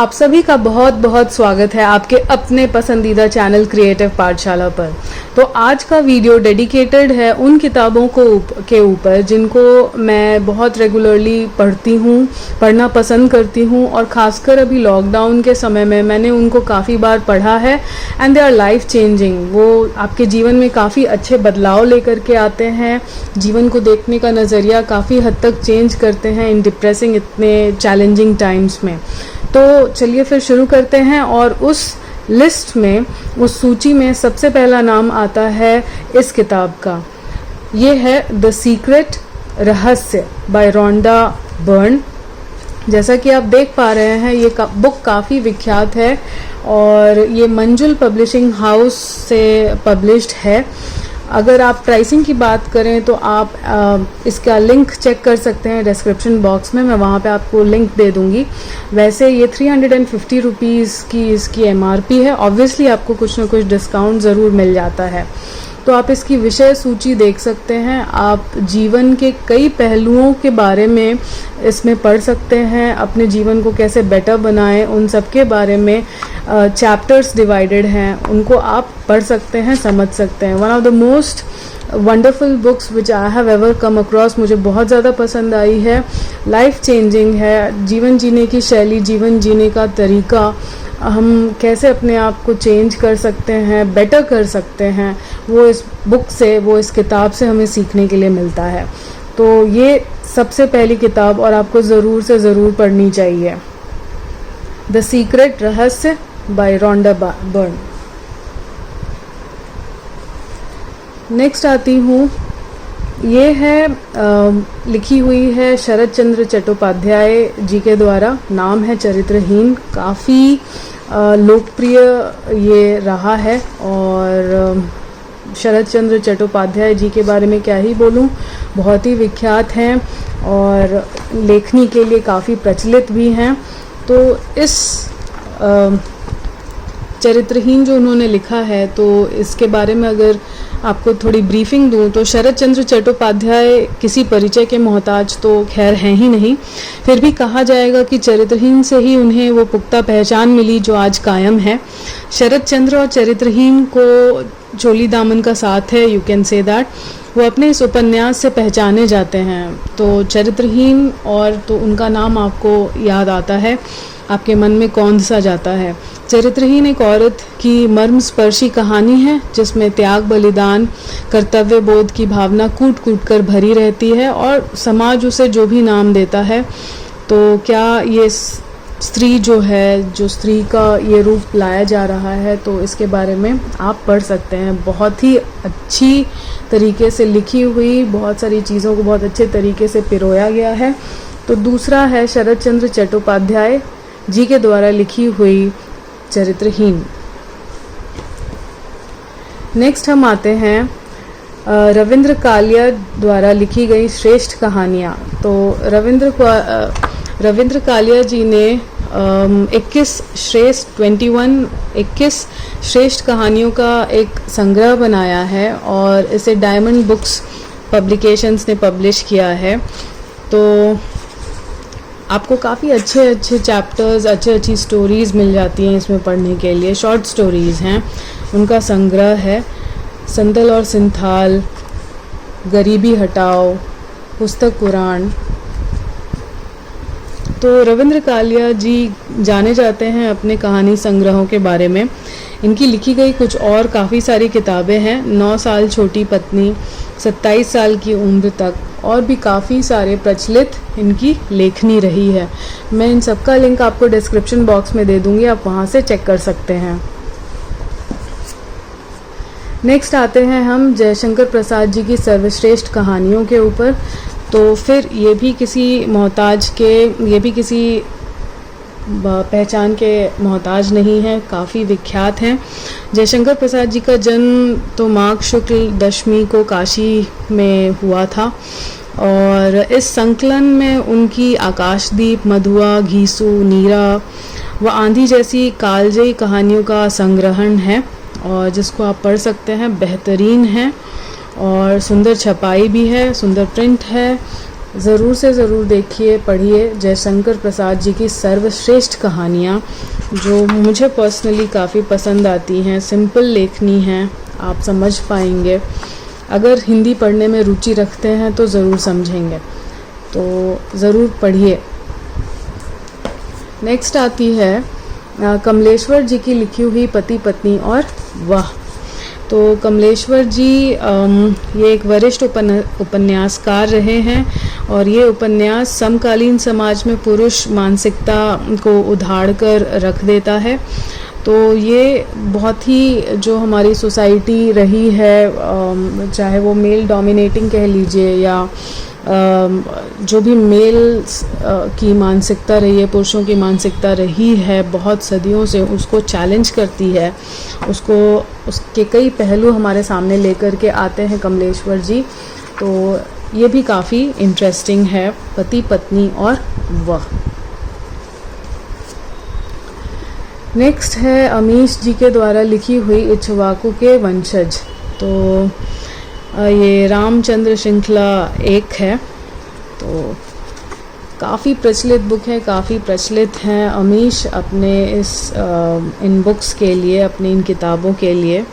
आप सभी का बहुत बहुत स्वागत है आपके अपने पसंदीदा चैनल क्रिएटिव पाठशाला पर। तो आज का वीडियो डेडिकेटेड है उन किताबों के ऊपर जिनको मैं बहुत रेगुलरली पढ़ना पसंद करती हूँ, और ख़ासकर अभी लॉकडाउन के समय में मैंने उनको काफ़ी बार पढ़ा है and they our life changing. वो आपके जीवन में काफ़ी अच्छे बदलाव लेकर के आते हैं, जीवन को देखने का नज़रिया काफ़ी हद तक चेंज करते हैं इन डिप्रेसिंग इतने चैलेंजिंग टाइम्स में। तो चलिए फिर शुरू करते हैं। और उस लिस्ट में, उस सूची में सबसे पहला नाम आता है इस किताब का। ये है द सीक्रेट, रहस्य बाय रोंडा बर्न। जैसा कि आप देख पा रहे हैं ये बुक काफ़ी विख्यात है और ये मंजुल पब्लिशिंग हाउस से पब्लिश्ड है। अगर आप प्राइसिंग की बात करें तो आप इसका लिंक चेक कर सकते हैं डिस्क्रिप्शन बॉक्स में, मैं वहाँ पे आपको लिंक दे दूँगी। वैसे ये 350 रुपीज़ की इसकी MRP है। ऑब्वियसली आपको कुछ ना कुछ डिस्काउंट ज़रूर मिल जाता है। तो आप इसकी विषय सूची देख सकते हैं। आप जीवन के कई पहलुओं के बारे में इसमें पढ़ सकते हैं, अपने जीवन को कैसे बेटर बनाएं उन सब के बारे में चैप्टर्स डिवाइडेड हैं, उनको आप पढ़ सकते हैं, समझ सकते हैं। One of the most wonderful books which I have ever come across, मुझे बहुत ज़्यादा पसंद आई है। लाइफ चेंजिंग है, जीवन जीने की शैली, जीवन जीने का तरीका, हम कैसे अपने आप को चेंज कर सकते हैं, बेटर कर सकते हैं, वो इस बुक से, वो इस किताब से हमें सीखने के लिए मिलता है। तो ये सबसे पहली किताब और आपको ज़रूर से ज़रूर पढ़नी चाहिए, द सीक्रेट, रहस्य बाय रोंडा बर्न। नेक्स्ट आती हूँ, ये है लिखी हुई है शरत चंद्र चट्टोपाध्याय जी के द्वारा। नाम है चरित्रहीन। काफ़ी लोकप्रिय ये रहा है और शरत चंद्र चट्टोपाध्याय जी के बारे में क्या ही बोलूं, बहुत ही विख्यात हैं और लेखनी के लिए काफ़ी प्रचलित भी हैं। तो इस चरित्रहीन जो उन्होंने लिखा है, तो इसके बारे में अगर आपको थोड़ी ब्रीफिंग दूं तो शरत चंद्र चट्टोपाध्याय किसी परिचय के मोहताज तो खैर हैं ही नहीं, फिर भी कहा जाएगा कि चरित्रहीन से ही उन्हें वो पुख्ता पहचान मिली जो आज कायम है। शरत चंद्र और चरित्रहीन को चोली दामन का साथ है, यू कैन से दैट। वो अपने इस उपन्यास से पहचाने जाते हैं। तो चरित्रहीन और तो उनका नाम आपको याद आता है, आपके मन में कौंध सा जाता है। चरित्रहीन एक औरत की मर्मस्पर्शी कहानी है जिसमें त्याग, बलिदान, कर्तव्य बोध की भावना कूट कूट कर भरी रहती है और समाज उसे जो भी नाम देता है। तो क्या ये स्त्री जो है, जो स्त्री का ये रूप लाया जा रहा है, तो इसके बारे में आप पढ़ सकते हैं। बहुत ही अच्छी तरीके से लिखी हुई, बहुत सारी चीज़ों को बहुत अच्छे तरीके से पिरोया गया है। तो दूसरा है शरत चंद्र चट्टोपाध्याय जी के द्वारा लिखी हुई चरित्रहीन। नेक्स्ट हम आते हैं रविंद्र कालिया द्वारा लिखी गई श्रेष्ठ कहानियाँ। तो रविंद्र कालिया जी ने 21 श्रेष्ठ कहानियों का एक संग्रह बनाया है और इसे डायमंड बुक्स पब्लिकेशंस ने पब्लिश किया है। तो आपको काफ़ी अच्छे अच्छे चैप्टर्स, अच्छी स्टोरीज़ मिल जाती हैं इसमें पढ़ने के लिए। शॉर्ट स्टोरीज़ हैं, उनका संग्रह है। संदल और सिंथाल, गरीबी हटाओ, पुस्तक पुराण। तो रविंद्र कालिया जी जाने जाते हैं अपने कहानी संग्रहों के बारे में। इनकी लिखी गई कुछ और काफ़ी सारी किताबें हैं, 9 साल छोटी पत्नी, 27 साल की उम्र तक, और भी काफ़ी सारे प्रचलित इनकी लेखनी रही है। मैं इन सब का लिंक आपको डिस्क्रिप्शन बॉक्स में दे दूँगी, आप वहाँ से चेक कर सकते हैं। नेक्स्ट आते हैं हम जयशंकर प्रसाद जी की सर्वश्रेष्ठ कहानियों के ऊपर। तो फिर ये भी किसी पहचान के मोहताज नहीं है, काफ़ी विख्यात हैं। जयशंकर प्रसाद जी का जन्म तो माघ शुक्ल दशमी को काशी में हुआ था और इस संकलन में उनकी आकाशदीप, मधुआ, घीसू, नीरा व आंधी जैसी कालजयी कहानियों का संग्रहण है और जिसको आप पढ़ सकते हैं। बेहतरीन है और सुंदर छपाई भी है, सुंदर प्रिंट है। ज़रूर से ज़रूर देखिए, पढ़िए जयशंकर प्रसाद जी की सर्वश्रेष्ठ कहानियाँ, जो मुझे पर्सनली काफ़ी पसंद आती हैं। सिंपल लेखनी हैं, आप समझ पाएंगे। अगर हिंदी पढ़ने में रुचि रखते हैं तो ज़रूर समझेंगे, तो ज़रूर पढ़िए। नेक्स्ट आती है कमलेश्वर जी की लिखी हुई पति पत्नी और वाह। तो कमलेश्वर जी ये एक वरिष्ठ उपन्यासकार रहे हैं और ये उपन्यास समकालीन समाज में पुरुष मानसिकता को उधाड़ कर रख देता है। तो ये बहुत ही जो हमारी सोसाइटी रही है, चाहे वो मेल डोमिनेटिंग कह लीजिए या जो भी मेल की मानसिकता रही है, पुरुषों की मानसिकता रही है बहुत सदियों से, उसको चैलेंज करती है। उसके कई पहलू हमारे सामने लेकर के आते हैं कमलेश्वर जी। तो ये भी काफ़ी इंटरेस्टिंग है, पति पत्नी और वह। नेक्स्ट है अमीश जी के द्वारा लिखी हुई इक्ष्वाकु के वंशज। तो ये रामचंद्र श्रृंखला एक है, तो काफ़ी प्रचलित बुक है, काफ़ी प्रचलित हैं अमीश अपने इन बुक्स के लिए, अपनी इन किताबों के लिए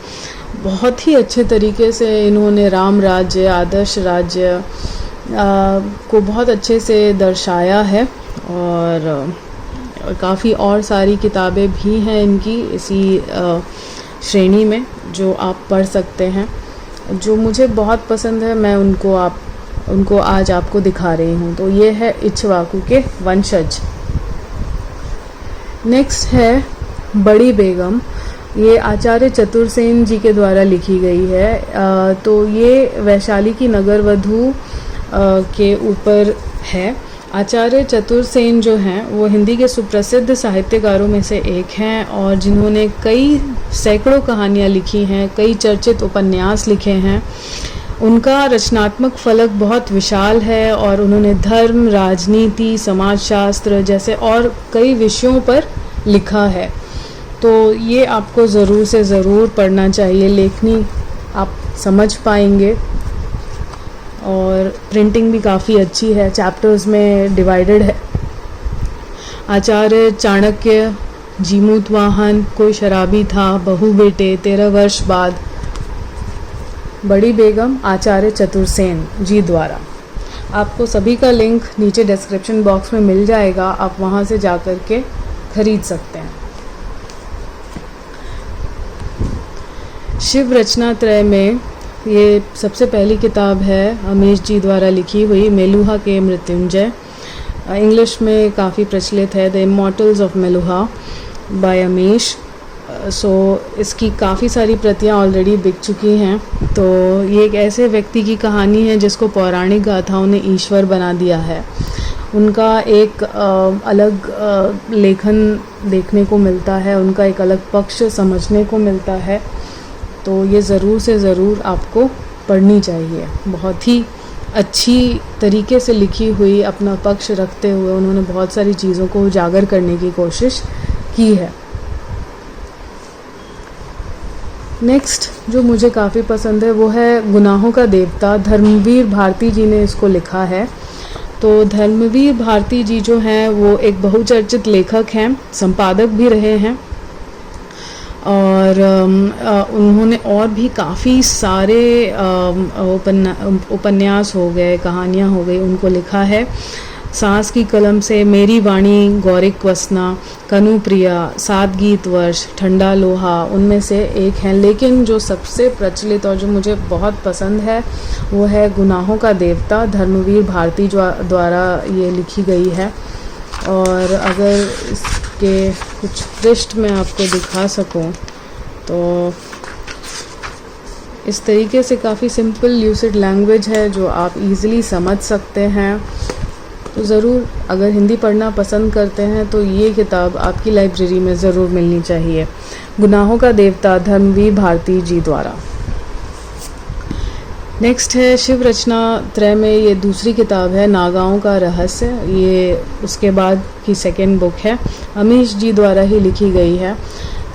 बहुत ही अच्छे तरीके से इन्होंने राम राज्य, आदर्श राज्य को बहुत अच्छे से दर्शाया है। और काफ़ी और सारी किताबें भी हैं इनकी इसी श्रेणी में, जो आप पढ़ सकते हैं। जो मुझे बहुत पसंद है, मैं उनको आज आपको दिखा रही हूँ। तो ये है इक्ष्वाकु के वंशज। नेक्स्ट है बड़ी बेगम। ये आचार्य चतुर्सेन जी के द्वारा लिखी गई है। तो ये वैशाली की नगर वधू के ऊपर है। आचार्य चतुर्सेन जो हैं वो हिंदी के सुप्रसिद्ध साहित्यकारों में से एक हैं और जिन्होंने कई सैकड़ों कहानियाँ लिखी हैं, कई चर्चित उपन्यास लिखे हैं। उनका रचनात्मक फलक बहुत विशाल है और उन्होंने धर्म, राजनीति, समाजशास्त्र जैसे और कई विषयों पर लिखा है। तो ये आपको ज़रूर से ज़रूर पढ़ना चाहिए। लेखनी आप समझ पाएंगे और प्रिंटिंग भी काफ़ी अच्छी है, चैप्टर्स में डिवाइडेड है। आचार्य चाणक्य, जीमूतवाहन, कोई शराबी था, बहू बेटे, 13 वर्ष बाद। बड़ी बेगम आचार्य चतुर्सेन जी द्वारा। आपको सभी का लिंक नीचे डिस्क्रिप्शन बॉक्स में मिल जाएगा, आप वहाँ से जा कर के खरीद सकते हैं। शिव रचना त्रय में ये सबसे पहली किताब है अमीश जी द्वारा लिखी हुई, मेलुहा के मृत्युंजय। इंग्लिश में काफ़ी प्रचलित है, the immortals of Meluha by Amish. So इसकी काफ़ी सारी प्रतियां ऑलरेडी बिक चुकी हैं। तो ये एक ऐसे व्यक्ति की कहानी है जिसको पौराणिक गाथाओं ने ईश्वर बना दिया है। उनका एक अलग लेखन देखने को मिलता है, उनका एक अलग पक्ष समझने को मिलता है। तो ये ज़रूर से ज़रूर आपको पढ़नी चाहिए। बहुत ही अच्छी तरीके से लिखी हुई, अपना पक्ष रखते हुए उन्होंने बहुत सारी चीज़ों को उजागर करने की कोशिश की है। नेक्स्ट जो मुझे काफ़ी पसंद है वो है गुनाहों का देवता। धर्मवीर भारती जी ने इसको लिखा है। तो धर्मवीर भारती जी जो हैं वो एक बहुचर्चित लेखक हैं, संपादक भी रहे हैं और उन्होंने और भी काफ़ी सारे उपन्यास हो गए, कहानियाँ हो गई, उनको लिखा है। सांस की कलम से, मेरी वाणी, गौरिक वसना, कनुप्रिया, 7 गीत वर्ष, ठंडा लोहा उनमें से एक हैं। लेकिन जो सबसे प्रचलित और जो मुझे बहुत पसंद है वो है गुनाहों का देवता। धर्मवीर भारती द्वारा ये लिखी गई है। और अगर इसके कुछ पृष्ठ में आपको दिखा सकूं तो इस तरीके से काफ़ी सिंपल ल्यूसिड लैंग्वेज है जो आप इजीली समझ सकते हैं। तो ज़रूर अगर हिंदी पढ़ना पसंद करते हैं तो ये किताब आपकी लाइब्रेरी में ज़रूर मिलनी चाहिए। गुनाहों का देवता, धर्मवीर भारती जी द्वारा। नेक्स्ट है शिव रचना त्रय में ये दूसरी किताब है, नागाओं का रहस्य। ये उसके बाद की सेकेंड बुक है, अमीश जी द्वारा ही लिखी गई है।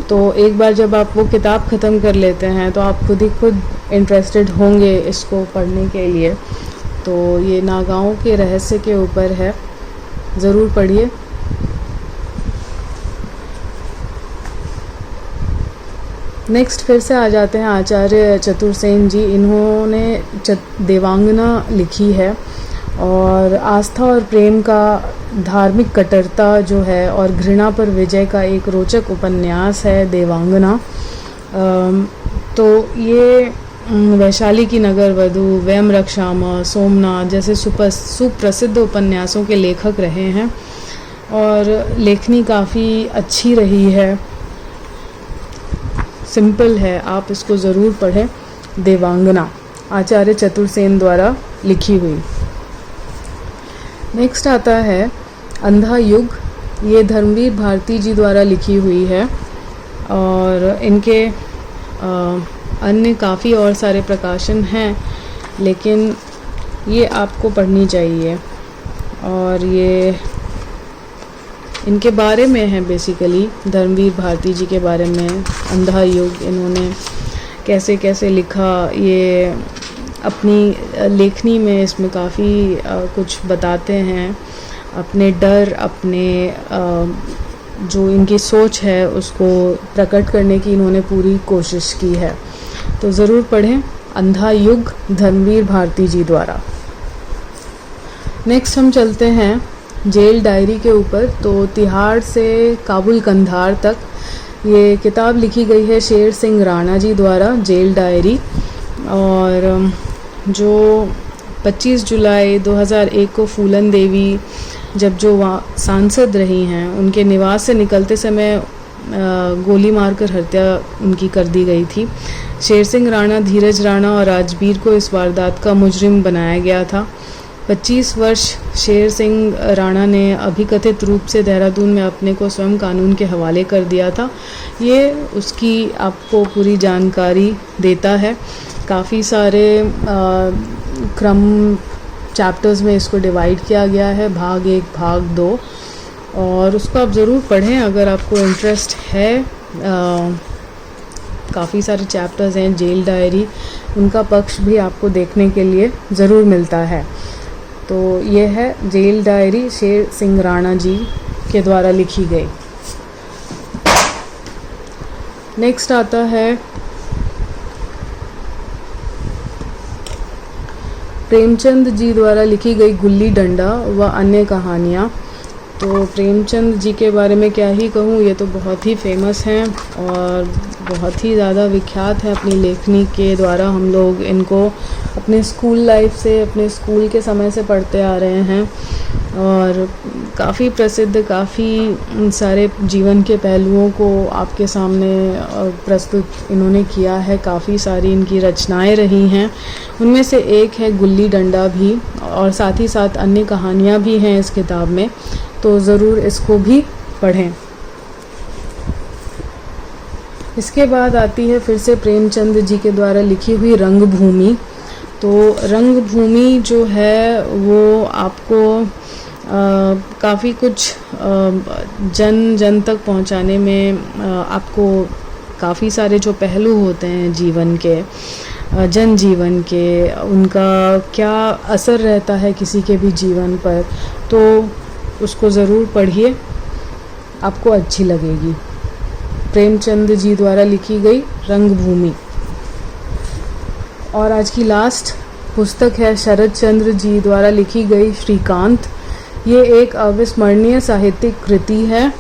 तो एक बार जब आप वो किताब ख़त्म कर लेते हैं तो आप खुद ही खुद इंटरेस्टेड होंगे इसको पढ़ने के लिए। तो ये नागाओं के रहस्य के ऊपर है, ज़रूर पढ़िए। नेक्स्ट फिर से आ जाते हैं आचार्य चतुर्सेन जी। इन्होंने देवांगना लिखी है और आस्था और प्रेम का धार्मिक कट्टरता जो है और घृणा पर विजय का एक रोचक उपन्यास है देवांगना। तो ये वैशाली की नगर वधू, वयम रक्षामा, सोमनाथ जैसे सुप्रसिद्ध उपन्यासों के लेखक रहे हैं और लेखनी काफ़ी अच्छी रही है, सिंपल है, आप इसको ज़रूर पढ़ें। देवांगना आचार्य चतुर्सेन द्वारा लिखी हुई। नेक्स्ट आता है अंधा युग। ये धर्मवीर भारती जी द्वारा लिखी हुई है और इनके अन्य काफ़ी और सारे प्रकाशन हैं, लेकिन ये आपको पढ़नी चाहिए। और ये इनके बारे में है बेसिकली, धर्मवीर भारती जी के बारे में। अंधा युग इन्होंने कैसे कैसे लिखा, ये अपनी लेखनी में इसमें काफ़ी कुछ बताते हैं। अपने डर, अपने जो इनकी सोच है उसको प्रकट करने की इन्होंने पूरी कोशिश की है, तो ज़रूर पढ़ें अंधा युग धर्मवीर भारती जी द्वारा। नेक्स्ट हम चलते हैं जेल डायरी के ऊपर। तो तिहाड़ से काबुल कंधार तक ये किताब लिखी गई है शेर सिंह राणा जी द्वारा, जेल डायरी। और जो 25 जुलाई 2001 को फूलन देवी जब जो वहाँ सांसद रही हैं, उनके निवास से निकलते समय गोली मारकर हत्या उनकी कर दी गई थी। शेर सिंह राणा, धीरज राणा और राजबीर को इस वारदात का मुजरिम बनाया गया था। 25 वर्ष शेर सिंह राणा ने अभिकथित रूप से देहरादून में अपने को स्वयं कानून के हवाले कर दिया था। ये उसकी आपको पूरी जानकारी देता है। काफ़ी सारे क्रम चैप्टर्स में इसको डिवाइड किया गया है, भाग 1, भाग 2, और उसको आप ज़रूर पढ़ें अगर आपको इंटरेस्ट है। काफ़ी सारे चैप्टर्स हैं जेल डायरी, उनका पक्ष भी आपको देखने के लिए ज़रूर मिलता है। तो ये है जेल डायरी, शेर सिंह राणा जी के द्वारा लिखी गई। नेक्स्ट आता है प्रेमचंद जी द्वारा लिखी गई गुल्ली डंडा व अन्य कहानियाँ। तो प्रेमचंद जी के बारे में क्या ही कहूँ, ये तो बहुत ही फेमस हैं और बहुत ही ज़्यादा विख्यात है अपनी लेखनी के द्वारा। हम लोग इनको अपने स्कूल लाइफ से, अपने स्कूल के समय से पढ़ते आ रहे हैं और काफ़ी प्रसिद्ध, काफ़ी सारे जीवन के पहलुओं को आपके सामने प्रस्तुत इन्होंने किया है। काफ़ी सारी इनकी रचनाएं रही हैं, उनमें से एक है गुल्ली डंडा भी, और साथ ही साथ अन्य कहानियाँ भी हैं इस किताब में, तो ज़रूर इसको भी पढ़ें। इसके बाद आती है फिर से प्रेमचंद जी के द्वारा लिखी हुई रंगभूमि। तो रंगभूमि जो है वो आपको काफ़ी कुछ जन जन तक पहुंचाने में आपको काफ़ी सारे जो पहलू होते हैं जीवन के, जन जीवन के, उनका क्या असर रहता है किसी के भी जीवन पर, तो उसको ज़रूर पढ़िए, आपको अच्छी लगेगी। प्रेमचंद जी द्वारा लिखी गई रंगभूमि। और आज की लास्ट पुस्तक है शरद चंद्र जी द्वारा लिखी गई श्रीकांत। ये एक अविस्मरणीय साहित्यिक कृति है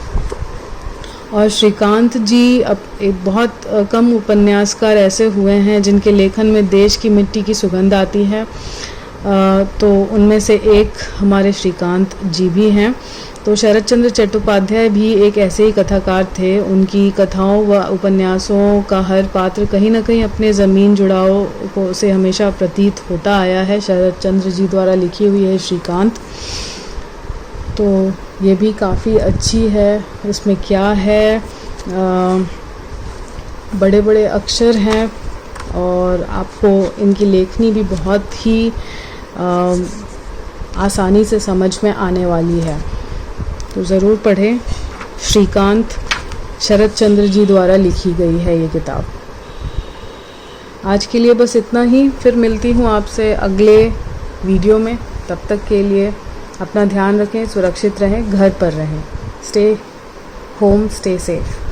और श्रीकांत जी अब एक बहुत कम उपन्यासकार ऐसे हुए हैं जिनके लेखन में देश की मिट्टी की सुगंध आती है, तो उनमें से एक हमारे श्रीकांत जी भी हैं। तो शरद चंद्र चट्टोपाध्याय भी एक ऐसे ही कथाकार थे। उनकी कथाओं व उपन्यासों का हर पात्र कहीं ना कहीं अपने ज़मीन जुड़ाव को से हमेशा प्रतीत होता आया है। शरद चंद्र जी द्वारा लिखी हुई है श्रीकांत, तो ये भी काफ़ी अच्छी है। इसमें क्या है, बड़े बड़े अक्षर हैं और आपको इनकी लेखनी भी बहुत ही आसानी से समझ में आने वाली है, तो ज़रूर पढ़ें। श्रीकांत शरद चंद्र जी द्वारा लिखी गई है ये किताब। आज के लिए बस इतना ही, फिर मिलती हूँ आपसे अगले वीडियो में। तब तक के लिए अपना ध्यान रखें, सुरक्षित रहें, घर पर रहें। Stay home, stay safe.